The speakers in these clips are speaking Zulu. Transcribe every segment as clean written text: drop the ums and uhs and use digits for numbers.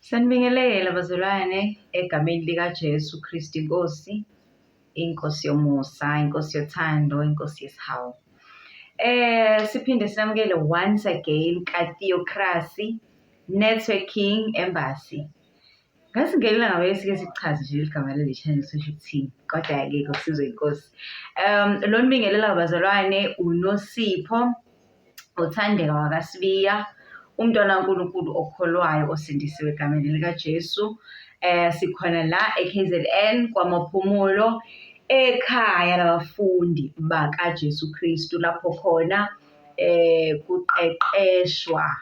Sanibingelela bazalwane egameni likaJesu Kristu Inkosi, Inkosi yomusa, Inkosi yothando, Inkosi yesihawu. Siphinde sinamukele once again ka-Theocracy Networking Embassy. Ngasingelela ngabe sike sichaze nje igama leli channel sisho ukuthini, kodwa-ke kusizwe inkosi. Lo nibingelela bazalwane uNosipho uThandeka wakwaSibiya, umntwana kaNkulunkulu okholwayo osindisiwe egameni likaJesu. Sikhona la eKZN kwamaphumulo ekhaya labafundi bakaJesu Kristu, lapho khona kuqeqeshwa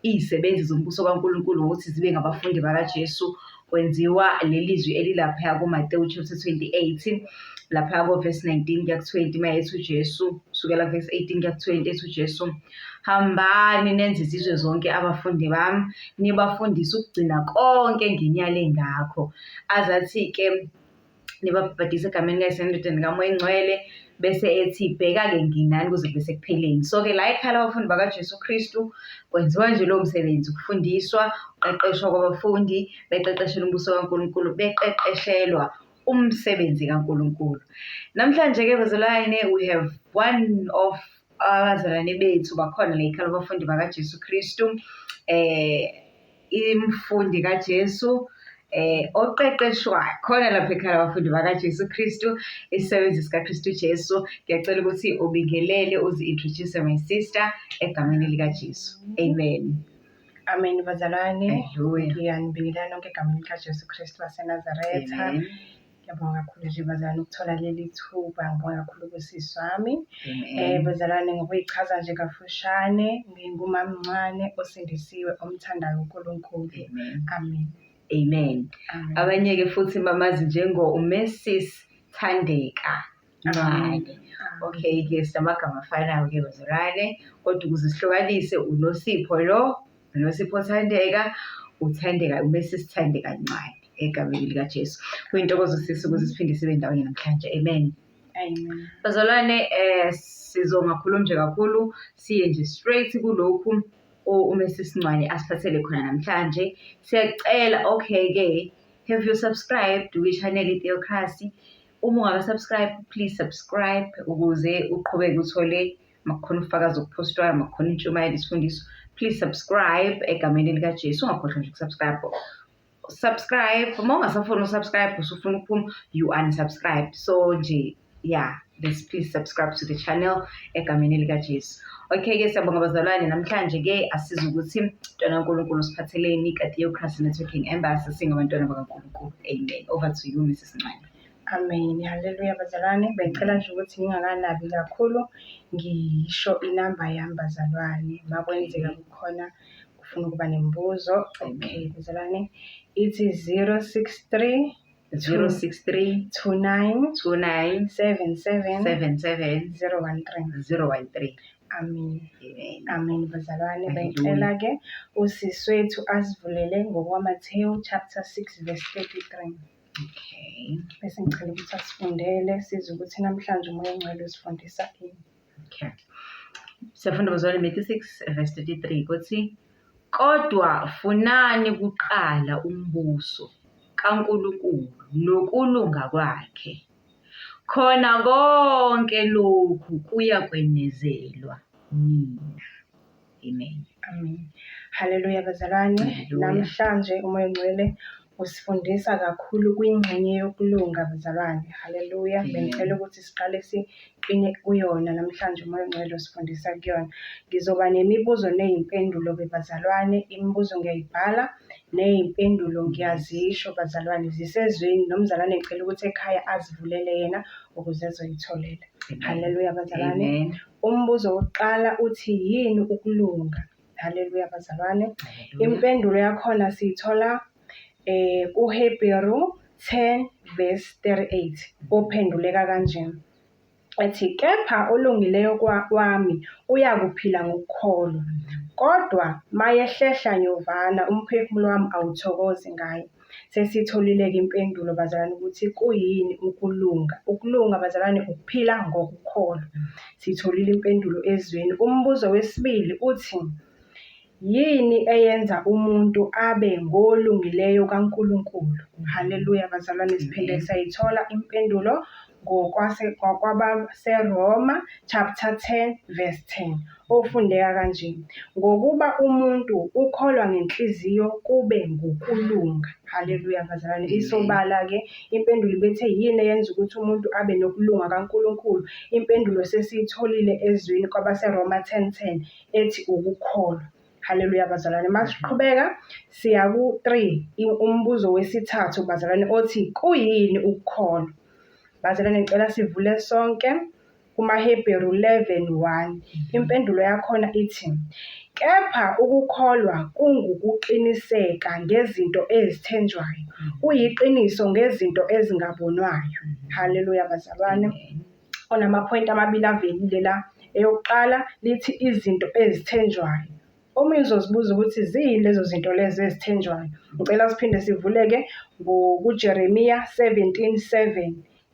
izisebenzi zombuso kaNkulunkulu ukuthi zibe ngabafundi bakaJesu. Kwenziwa lelizwi elilaphaya kuMateyu chapter 28 laphaya verse 19 kuya ku-20 mayethi uJesu, kusukela verse 18 kuya ku-20 ethi uJesu, hambani nenze izizwe zonke abafundi bami, nibafundise ukugcina konke nginyale ngakho. Azathi-ke nibabhaphathise egameni likaYise kaMoya Engcwele, bese ethi bheka-ke nginani kuze kube sekupheleni. So-ke la ekhaya labafundi bakaJesu Kristu kwenziwa nje lowo msebenzi, ukufundiswa, uqeqeshwa kwabafundi, beqeqeshelwa umbuso kaNkulunkulu, beqeqeshelwa umsebenzi kaNkulunkulu. Namhlanje-ke bazalwane, we have one of abazalwane bethu bakhona la ekhaya labafundi bakaJesu Kristu, imfundi kaJesu, oqeqeshwayo khona lapha ekhaya labafundi bakaJesu Kristu, isisebenzi sikaKristu Jesu. Ngiyacela ukuthi ubingelele, uzi-introduce my sister egameni likaJesu. Amen. Amen bazalwane. Haleluya. Ngiyanibingelela nonke egameni likaJesu Kristu waseNazaretha. Amen. Ngiyabonga kakhulu nje bazalwane ukuthola leli thuba, ngibonga kakhulu kusisi wami. Amen. Bazalwane, ngokuyichaza nje kafushane, ngingumama mncane osindisiwe omthandayo uNkulunkulu. Amen. Amen. Amen. Amen. Abanye-ke futhi mamazi Mrs. Thandeka Ncwane. Okay-ke sinamagama afanayo-ke bazalwane, kodwa ukuze sihlukanise uNosipho uNosipho Thandeka, uThandeka, uMrs. Thandeka Ncwane egameni likaJesu. Kuyintokozo sisi ukuthi siphinde sibe ndawonye namhlanje. Amen. Amen. Bazalwane, sizongakhulumi nje kakhulu, siye nje straight kulokhu uMrs. Ncwane asiphathele khona namhlanje. Siyacela, okay-ke, have you subscribed kwi-channel iTheocracy? Uma ungaka-subscribe, please subscribe ukuze uqhubeke uthole makukhona ubufakazi obuphostwayo, makukhona intshumayelo, isifundiso. Please subscribe egameni likaJesu. Ungakhohlwa nje ukusubscribe. Subscribe. Uma ungasafuna usubscribe, usufuna ukuphuma, you unsubscribe. So nje, yeah, please subscribe to the channel egameni likaJesu. Okay-ke, siyabonga bazalwane. Namhlanje-ke asiza ukuthi mntwana kaNkulunkulu siphatheleni ka-Theocracy Networking Embassy singabantwana bakaNkulunkulu. Amen. Over to you, Mrs. Ncwane. Amen. Haleluya bazalwane. Bengicela nje ukuthi ngingakanabi kakhulu ngisho inamba yami bazalwane. Makwenzeka kukhona ufuna ukuba nemibuzo. Okay bazalwane. Ithi 063 063 29 77 013. Amen. Amen. Amen bazalwane. Hallelujah. Bengicela-ke usisi wethu asivulele ngokwamathewu chapter 6 verse 33. Okay. Bese ngicela ukuthi asifundele size ukuthi namhlanje umoya ongcwele usifundisa ini. Okay. Siyafunda bazalwane Matthew 6 verse 33 kuthi, kodwa funani kuqala umbuso kaNkulunkulu nokulunga kwakhe, khona konke lokhu kuyakwenezelwa nina. Amen. Amen. Haleluya bazalwane. Hallelujah. Namhlanje umoya ongcwele usifundisa kakhulu kwingxenye yokulunga bazalwane. Haleluya. Amen. Bengicela ukuthi siqale siqine kuyona namhlanje umoya ongcwele usifundisa kuyona. Ngizoba nemibuzo nezimpendulo bezalwane. Imibuzo ngiyayibhala nezimpendulo ngiyazisho bazalwane, zisezweni. Nomzalwane ngicela ukuthi ekhaya azivulele yena ukuze ezoyitholela. Haleluya bazalwane. Amen. Umbuzo wokuqala uthi yini ukulunga? Haleluya bazalwane. Hallelujah. Impendulo yakhona siyithola kuHebheru 10 verse 38. Ophenduleka kanje. Ethi kepha olungileyo kwami uyakuphila ngokukholwa. Kodwa mayehlehla nyovana umphefumulo wami awuthokozi ngayo. Sesitholile-ke impendulo bazalwane ukuthi kuyini ukulunga. Ukulunga bazalwane ukuphila ngokukholwa. Sitholile impendulo ezweni. Umbuzo wesibili uthi Yini eyenza umuntu abe ngolungileyo kaNkulunkulu? Haleluya bazalwane, siphinde sayithola impendulo ngokwabaseRoma chapter 10 verse 10 ofundeka kanje. Ngokuba umuntu ukholwa ngenhliziyo kube ngukulunga. Haleluya bazalwane. Isobala-ke impendulo bethe yini eyenza ukuthi umuntu abe nokulunga kaNkulunkulu? Impendulo sesiyitholile ezwini kwabaseRoma 10:10 ethi ukukholwa. Haleluya bazalwane. Masiqhubeka siya ku-3, umbuzo wesithathu bazalwane othi kuyini ukukholwa? Bazalwane ngicela sivule sonke kumaHebheru 11:1. Impendulo yakhona ithi, kepha ukukholwa kungukuqiniseka ngezinto ezithenjwayo, kuyiqiniso ngezinto ezingabonwayo. Haleluya bazalwane. Onamaphoyinti amabili avelile la. Eyokuqala lithi izinto ezithenjwayo. Uma uzozibuza ukuthi ziyini lezo zinto lezo ezithenjwayo, ngicela siphinde sivuleke kuJeremiya 17:7.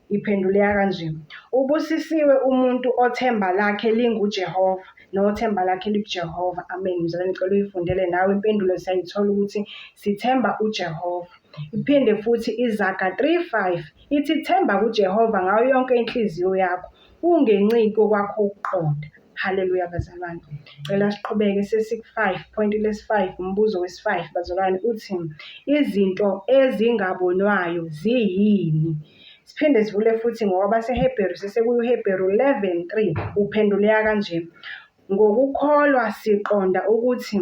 Iphenduleka kanje, ubusisiwe umuntu othemba lakhe linguJehova nothemba lakhe likuJehova. Amen. Mzalwane ngicela uyifundele nawe impendulo siyayithola ukuthi sithemba uJehova. Iphinde futhi iZaga 3:5 ithi themba kuJehova ngayo yonke inhliziyo yakho, ungenciki kwakho ukuqonda. Haleluya bazalwane. Cela siqhubeke sesi-5, point lesi-5, umbuzo wesi-5 bazalwane uthi izinto ezingabonwayo ziyini? Siphinde sivule futhi ngokwabaseHebheru sesekuyiHebheru 11:3 uphenduleka kanje, ngokukholwa siqonda ukuthi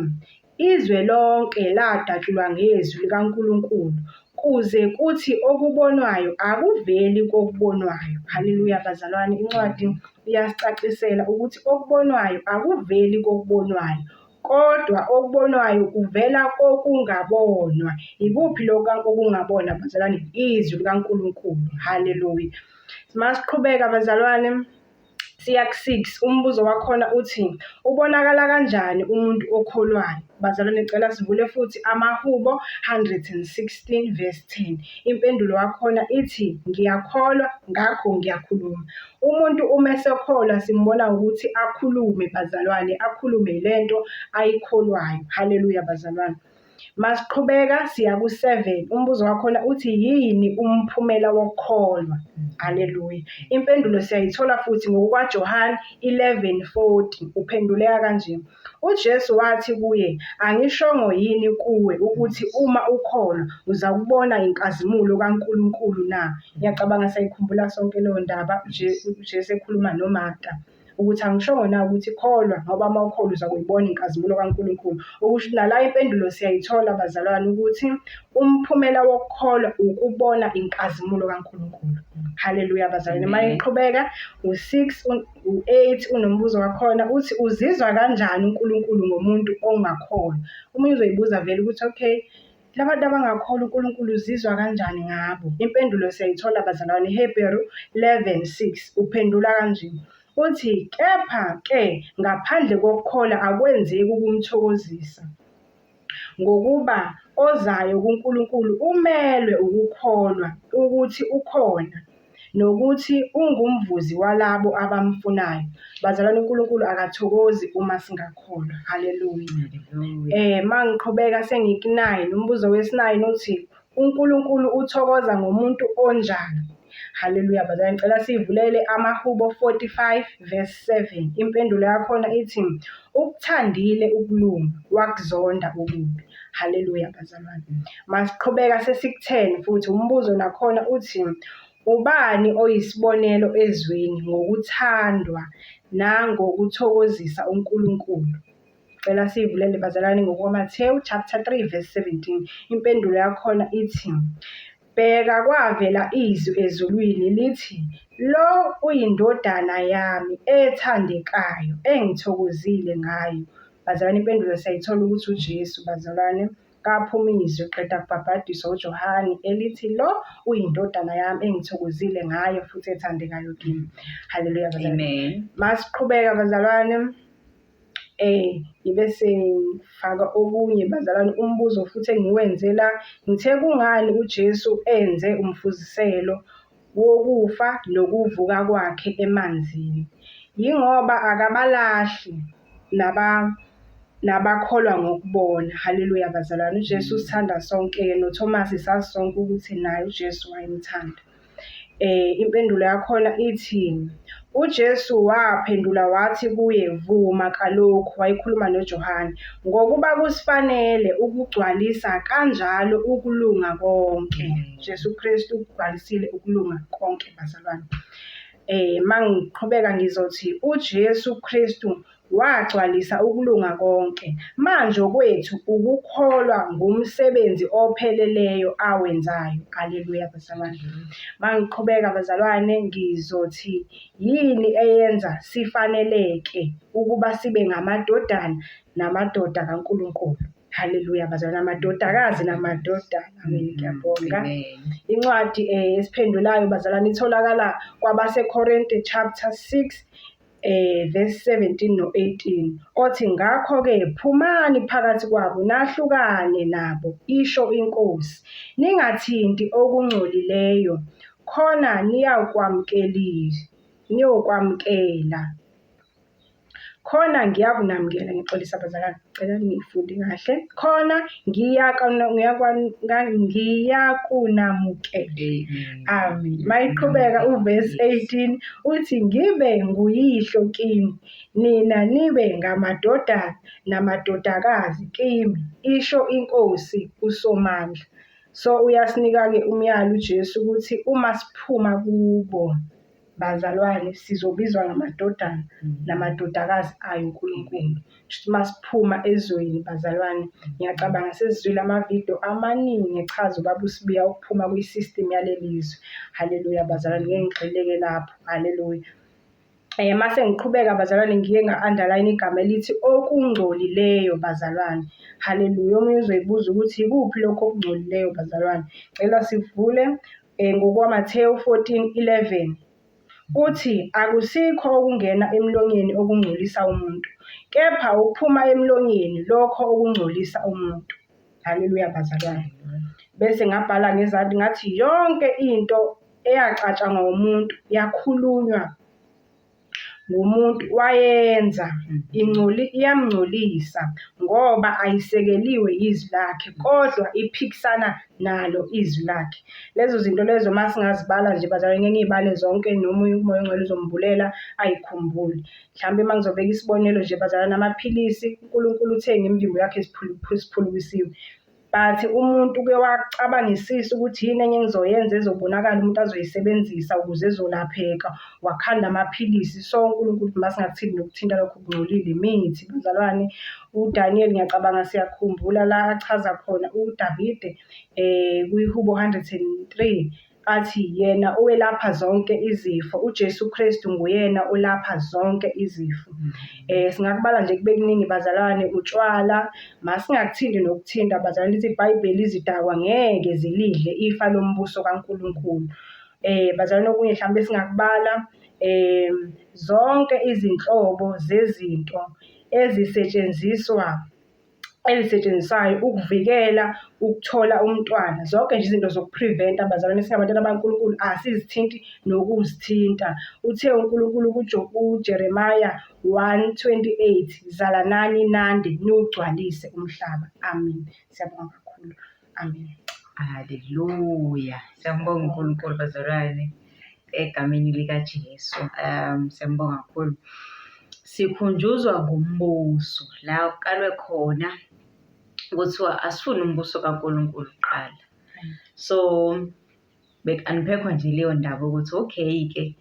izwe lonke ladatshulwa ngezwi likaNkulunkulu kuze kuthi okubonwayo akuveli kokubonwayo. Haleluya bazalwane. Incwadi iyasicacisela ukuthi okubonwayo akuveli kokubonwayo, kodwa okubonwayo kuvela kokungabonwa. Ikuphi lokho okungabona bazalwane? Izwi likaNkulunkulu. Haleluya. Masiqhubeka bazalwane siya ku-6, umbuzo wakhona uthi ubonakala kanjani umuntu okholwayo? Bazalwane ngicela sivule futhi amaHubo 116 verse 10. Impendulo yakhona ithi ngiyakholwa ngakho ngiyakhuluma. Umuntu uma esekholwa simbona ukuthi akhulume bazalwane, akhulume lento ayikholwayo. Haleluya bazalwane. Masiqhubeka siya ku-7, umbuzo wakhona uthi yini umphumela wokukholwa? Haleluya. Impendulo siyayithola futhi ngokwaJohane 11:40 uphenduleka kanje, uJesu wathi kuye, angishongo yini kuwe ukuthi uma ukholwa uza kubona inkazimulo kaNkulunkulu na? Ngiyacabanga sayikhumbula sonke leyo ndaba uJesu ekhuluma noMarta ukuthi angishongo na ukuthi kholwa ngoba uma ukholwa uza kuyibona inkazimulo kaNkulunkulu. Okusho nala impendulo siyayithola bazalwane ukuthi umphumela wokukholwa ukubona inkazimulo kaNkulunkulu. Haleluya bazalwane. Manje iqhubeka u-6 u-8 unombuzo wakhona uthi uzizwa kanjani uNkulunkulu ngomuntu ongakholwa? Umunye uzoyibuza vele ukuthi okay, labantu abangakholwa uNkulunkulu uzizwa kanjani ngabo? Impendulo siyayithola bazalwane Hebheru 11:6 uphendula kanje, uthi kepha-ke ngaphandle kokukholwa akwenzeki ukumthokozisa, ngokuba ozayo kuNkulunkulu umelwe ukukholwa ukuthi ukhona nokuthi ungumvuzi walabo abamfunayo. Bazalwane uNkulunkulu akathokozi uma singakholwa. Haleluya. Mangiqhubeka sengiku-9, umbuzo wesi-9 uthi uNkulunkulu uthokoza ngomuntu onjani? Haleluya bazalwane ngicela sivulele amaHubo 45 verse 7. Impendulo yakhona ithi ukuthandile ukulunga wakuzonda ukubi. Haleluya bazalwane. Masiqhubeka sesiku-10 futhi umbuzo nakhona uthi ubani oyisibonelo ezweni ngokuthandwa nangokuthokozisa uNkulunkulu? Cela sivulele bazalwane ngokwaMathewu chapter 3 verse 17. Impendulo yakhona ithi bheka kwavela izwi ezulwini lithi, lo uyindodana yami ethandekayo engithokozile ngayo. Bazalwane impendulo siyayithola ukuthi uJesu bazalwane kaphuma izwi qeda kubhabhadiswa uJohane elithi lo uyindodana yami engithokozile ngayo futhi ethandekayo kimi. Haleluya bazalwane. Amen. Masiqhubeka bazalwane ngibe sengifaka okunye bazalwane umbuzo futhi engiwenzela ngithe kungani uJesu enze umfuziselo wokufa nokuvuka kwakhe emanzini? Yingoba akabalahli nabakholwa ngokubona. Haleluya bazalwane. uJesu usithanda sonke, noThomas sazi sonke ukuthi naye uJesu wayemthanda. Impendulo yakhona ithi, uJesu waphendula wathi kuye, vuma kalokhu, wayekhuluma noJohane, ngokuba kusifanele ukugcwalisa kanjalo ukulunga konke. Jesu Kristu ukugcwalisile ukulunga konke bazalwane. Mangiqhubeka ngizothi uJesu Kristu wagcwalisa ukulunga konke. Manje kwethu ukukholwa ngumsebenzi opheleleyo awenzayo. Haleluya bazalwane. Mangiqhubeka bazalwane ngizothi yini eyenza sifaneleke ukuba sibe ngamadodana namadoda kaNkulunkulu. Haleluya bazalwane, amadodakazi namadodana. Amen. Ngiyabonga. Incwadi esiphendulayo bazalwane itholakala kwabaseKorinte chapter 6 verse 17 no-18 othi, ngakho-ke phumani phakathi kwabo nahlukane nabo, isho iNkosi, ningathinti okungcolileyo, khona niyokwamukela. Khona ngiyakunamukela, ngixolisa bazalwane, ngicela nifunde kahle. Khona ngiyakunamukela. Amen. Mayiqhubeka uverse 18 uthi, ngibe nguyihlo kimi, nina nibe ngamadodana namadodakazi kimi, isho iNkosi uSomandla. So uyasinika-ke umyalo uJesu ukuthi uma siphuma kubo bazalwane sizobizwa ngamadodana namadodakazi ayo uNkulunkulu. Masiphuma ezweni bazalwane, ngiyacabanga sesizwile amavidiyo amaningi echaza ubaba uSibiya ukuphuma kwi-system yalelizwe. Haleluya bazalwane, ngeke ngigxileke lapho. Haleluya. Mase ngiqhubeka bazalwane ngiye nga-underline igama elithi okungcolileyo bazalwane. Haleluya. Omunye uzoyibuza ukuthi ikuphi lokho okungcolileyo bazalwane. Cela sivule ngokwaMathewu 14:11. Uthi akusikho okungena emlonyeni okungcolisa umuntu, kepha ukuphuma emlonyeni lokho okungcolisa umuntu. Haleluya bazalwane. Bese ngabhala ngezandla ngathi yonke into eyacatshangwa umuntu yakhulunywa ngumuntu wayenza iyamngcolisa ngoba ayisekeliwe izwi lakhe, kodwa iphikisana nalo izwi lakhe. Lezo zinto lezo masingazibala nje bazalwane, ngeke ngiyibale zonke, nomunye umoya ongcwele uzombulela ayikhumbule. Mhlawumbe mangizobeka isibonelo nje bazalwane, amaphilisi uNkulunkulu uthe ngemvimbo yakhe siphulukisiwe. But umuntu uke wacabangisisa ukuthi yini enye engizoyenza ezobonakala umuntu azoyisebenzisa ukuze ezolapheka, wakhanda amaphilisi. So uNkulunkulu masingathini nokuthinta lokho kungcolile imithi bazalwane. uDaniel ngiyacabanga siyakhumbula la achaza khona uDavide kwiHubo 103 athi yena owelapha zonke izifo, uJesu Kristu nguyena olapha zonke izifo. Singakubala nje kube kuningi bazalwane, utshwala masingakuthindi nokuthinta bazalwane. Lithi iBhayibheli izidakwa ngeke zilidle ifa lombuso kaNkulunkulu. Bazalwane, okunye mhlawumbe singakubala zonke izinhlobo zezinto ezisetshenziswayo ukuvikela ukuthola umntwana, zonke nje izinto zokupreventa bazalwane. Singabantwana baNkulunkulu asizithinti nokuzithinta. Uthe uNkulunkulu kuJeremiya 1:28, zalanani nande niwugcwalise umhlaba. Amen. Siyabonga kakhulu. Amen. Haleluya. Siyambonga uNkulunkulu bazalwane, egameni likaJesu. Siyambonga kakhulu. Sikhunjuzwa ngumbuso la uqalwe khona kuthiwa asifuni umbuso kaNkulunkulu kuqala. So bekuaniphekwa nje leyo ndaba ukuthi okay-ke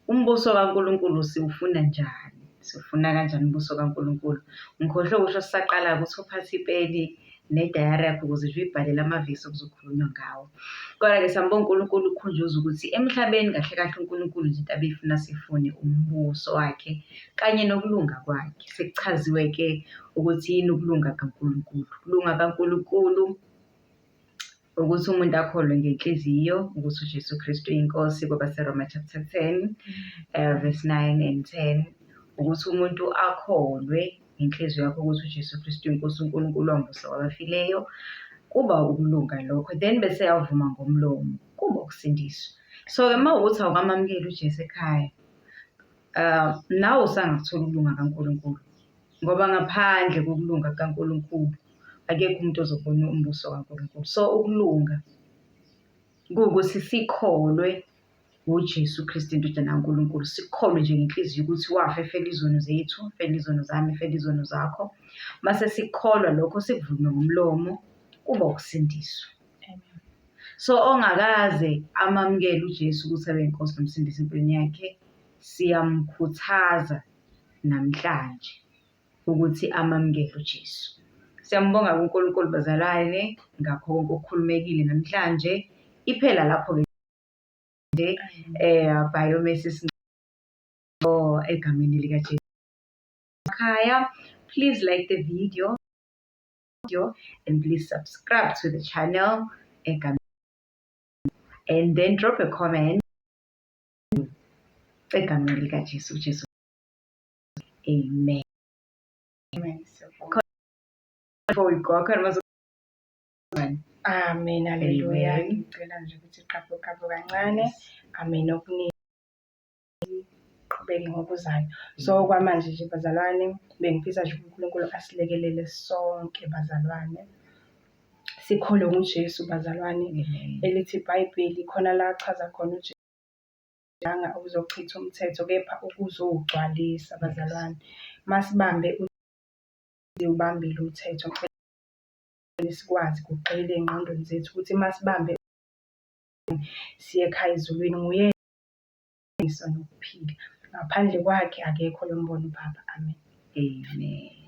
umbuso kaNkulunkulu siwufuna njani, siwufuna kanjani umbuso kaNkulunkulu. Ngikhohlwe ukusho sisaqala ukuthi uphathe ipeni nedayari yakho ukuze uyibhalele amavesi okuzokhulunywa ngawo. Kodwa-ke siyambonga uNkulunkulu ukukhunjuza ukuthi emhlabeni kahle kahle uNkulunkulu nje into abefuna sifune umbuso wakhe kanye nokulunga kwakhe. Sekuchaziwe-ke ukuthi yini ukulunga kaNkulunkulu. Ukulunga kaNkulunkulu ukuthi umuntu akholwe ngenhliziyo ukuthi uJesu Kristu inkosi, kwabaseRoma chapter 10 verse 9 and 10. Ukuthi umuntu akholwe ngenhliziyo yakho ukuthi uJesu Kristu inkosi uNkulunkulu wamvusa kwabafileyo, kuba ukulunga lokho. Then bese yavuma ngomlomo, kuba ukusindiswa. So uma ukuthi awukamamukeli uJesu ekhaya, nawe usangakuthola ukulunga kaNkulunkulu. ngoba ngaphandle kokulunga kaNkulunkulu akekho umuntu ozobona umbuso kaNkulunkulu. So ukulunga kuwukuthi sikholwe uJesu Kristu indodana kaNkulunkulu, sikholwe nje ngenhliziyo ukuthi wafa efela izono zethu, efela izono zami, efela izono zakho. Mase sikholwa lokho, sikuvume ngomlomo, kuba ukusindiswa. Amen. So ongakaze amamukele uJesu ukuthi abe inkosi nomsindisi empilweni yakhe, siyamkhuthaza namhlanje ukuthi amamukele uJesu. Siyambonga uNkulunkulu bazalwane ngakho konke okukhulumekile namhlanje. Iphela lapho-ke nje Biomesis egameni likaJesu. Ekhaya, please like the video and please subscribe to the channel and then drop a comment egameni likaJesu. Jesu. Amen. Amen. Before we go, Amen. Haleluya. Amen. Ngicela nje ukuthi qapho kancane. Amen. Okuningi qhubeke ngokuzayo. So kwamanje nje bazalwane, bengifisa nje uNkulunkulu asilekelele sonke bazalwane. Sikholwe uJesu bazalwane. Elithi iBhayibheli khona la achaza khona uJesu uzochitha umthetho, kepha ukuzowugcwalisa bazalwane. Masibambe ubambile umthetho, sikwazi kugxile engqondweni zethu ukuthi masibambe siye ekhaya ezulwini, nguye nokuphila. Ngaphandle kwakhe akekho lo mbona uBaba. Amen. Amen.